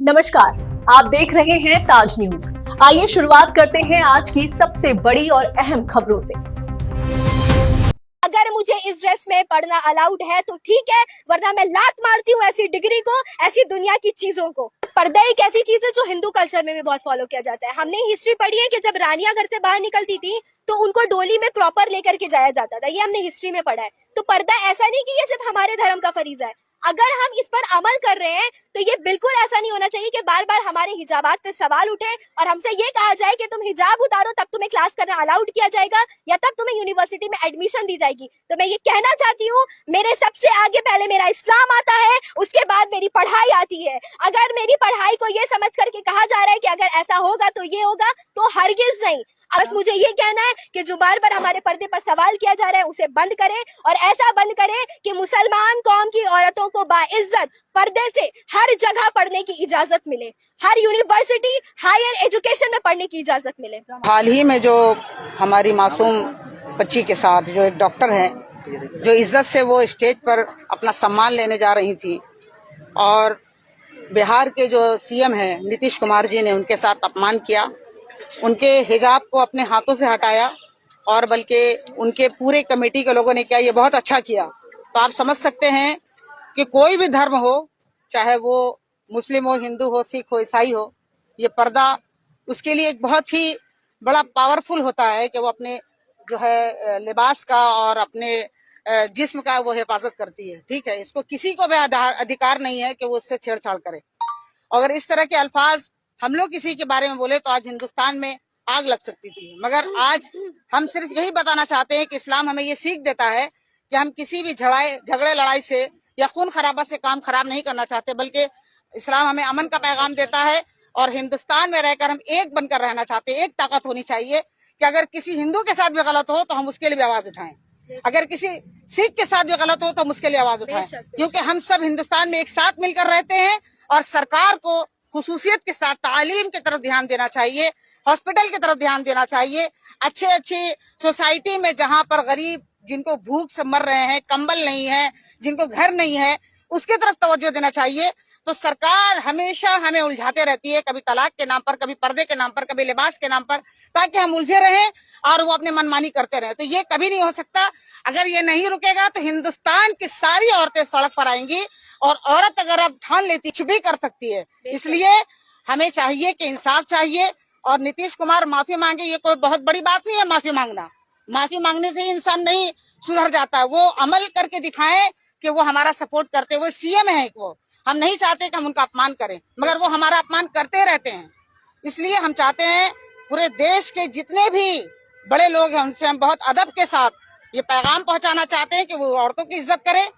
नमस्कार, आप देख रहे हैं ताज न्यूज। आइए शुरुआत करते हैं आज की सबसे बड़ी और अहम खबरों से। अगर मुझे इस ड्रेस में पढ़ना अलाउड है तो ठीक है, वरना मैं लात मारती हूँ ऐसी डिग्री को, ऐसी दुनिया की चीजों को। पर्दा एक ऐसी चीज है जो हिंदू कल्चर में भी बहुत फॉलो किया जाता है। हमने हिस्ट्री पढ़ी है कि जब रानियां घर से बाहर निकलती थी तो उनको डोली में प्रॉपर लेकर के जाया जाता था। ये हमने हिस्ट्री में पढ़ा है। तो पर्दा ऐसा नहीं कि ये सिर्फ हमारे धर्म का फरीजा है। अगर हम इस पर अमल कर रहे हैं तो ये बिल्कुल ऐसा नहीं होना चाहिए कि बार बार हमारे हिजाबात पे सवाल उठे और हमसे ये कहा जाए कि तुम हिजाब उतारो तब तुम्हें क्लास करना अलाउड किया जाएगा या तब तुम्हें यूनिवर्सिटी में एडमिशन दी जाएगी। तो मैं ये कहना चाहती हूँ, मेरे सबसे आगे पहले मेरा इस्लाम आता है, उसके बाद मेरी पढ़ाई आती है। अगर मेरी पढ़ाई को ये समझ करके कहा जा रहा है कि अगर ऐसा होगा तो ये होगा, तो हरगिज नहीं। बस मुझे ये कहना है कि जो बार बार हमारे पर्दे पर सवाल किया जा रहा है उसे बंद करें, और ऐसा बंद करें कि मुसलमान कौम की औरतों को बाइज्जत पर्दे से हर जगह पढ़ने की इजाजत मिले, हर यूनिवर्सिटी हायर एजुकेशन में पढ़ने की इजाजत मिले। हाल ही में जो हमारी मासूम बच्ची के साथ जो एक डॉक्टर है, जो इज्जत से वो स्टेज पर अपना सम्मान लेने जा रही थी और बिहार के जो सीएम हैं नीतीश कुमार जी ने उनके साथ अपमान किया, उनके हिजाब को अपने हाथों से हटाया और बल्कि उनके पूरे कमेटी के लोगों ने किया, ये बहुत अच्छा किया। तो आप समझ सकते हैं कि कोई भी धर्म हो, चाहे वो मुस्लिम हो, हिंदू हो, सिख हो, ईसाई हो, ये पर्दा उसके लिए एक बहुत ही बड़ा पावरफुल होता है कि वो अपने जो है लिबास का और अपने जिस्म का वो हिफाजत करती है। ठीक है, इसको किसी को भी अधिकार नहीं है कि वो उससे छेड़छाड़ करे। अगर इस तरह के अल्फाज हम लोग किसी के बारे में बोले तो आज हिंदुस्तान में आग लग सकती थी। मगर आज हम सिर्फ यही बताना चाहते हैं कि इस्लाम हमें ये सीख देता है कि हम किसी भी झगड़े लड़ाई से या खून खराबा से काम खराब नहीं करना चाहते, बल्कि इस्लाम हमें अमन का पैगाम देता है और हिंदुस्तान में रहकर हम एक बनकर रहना चाहते हैं। एक ताकत होनी चाहिए कि अगर किसी हिंदू के साथ भी गलत हो तो हम उसके लिए भी आवाज उठाएं, अगर किसी सिख के साथ भी गलत हो तो हम उसके लिए आवाज उठाएं, क्योंकि हम सब हिंदुस्तान में एक साथ मिलकर रहते हैं। और सरकार को खुसूसियत के साथ तालीम की तरफ ध्यान देना चाहिए, हॉस्पिटल की तरफ ध्यान देना चाहिए, अच्छी सोसाइटी में जहां पर गरीब जिनको भूख से मर रहे हैं, कंबल नहीं है, जिनको घर नहीं है, उसके तरफ तवज्जो देना चाहिए। तो सरकार हमेशा हमें उलझाते रहती है, कभी तलाक के नाम पर, कभी पर्दे के नाम पर, कभी लिबास के नाम पर, ताकि हम उलझे रहें और वो अपने मनमानी करते रहे। तो ये कभी नहीं हो सकता। अगर ये नहीं रुकेगा तो हिंदुस्तान की सारी औरतें सड़क पर आएंगी, और औरत अगर अब ठान लेती कुछ भी कर सकती है। इसलिए हमें चाहिए कि इंसाफ चाहिए और नीतीश कुमार माफी मांगे। ये कोई बहुत बड़ी बात नहीं है माफी मांगना। माफी मांगने से ही इंसान नहीं सुधर जाता है, वो अमल करके दिखाएं कि वो हमारा सपोर्ट करते। वो सीएम है, वो हम नहीं चाहते कि हम उनका अपमान करें, मगर वो हमारा अपमान करते रहते हैं। इसलिए हम चाहते हैं पूरे देश के जितने भी बड़े लोग हैं उनसे हम बहुत अदब के साथ ये पैगाम पहुंचाना चाहते हैं कि वो औरतों की इज्जत करें,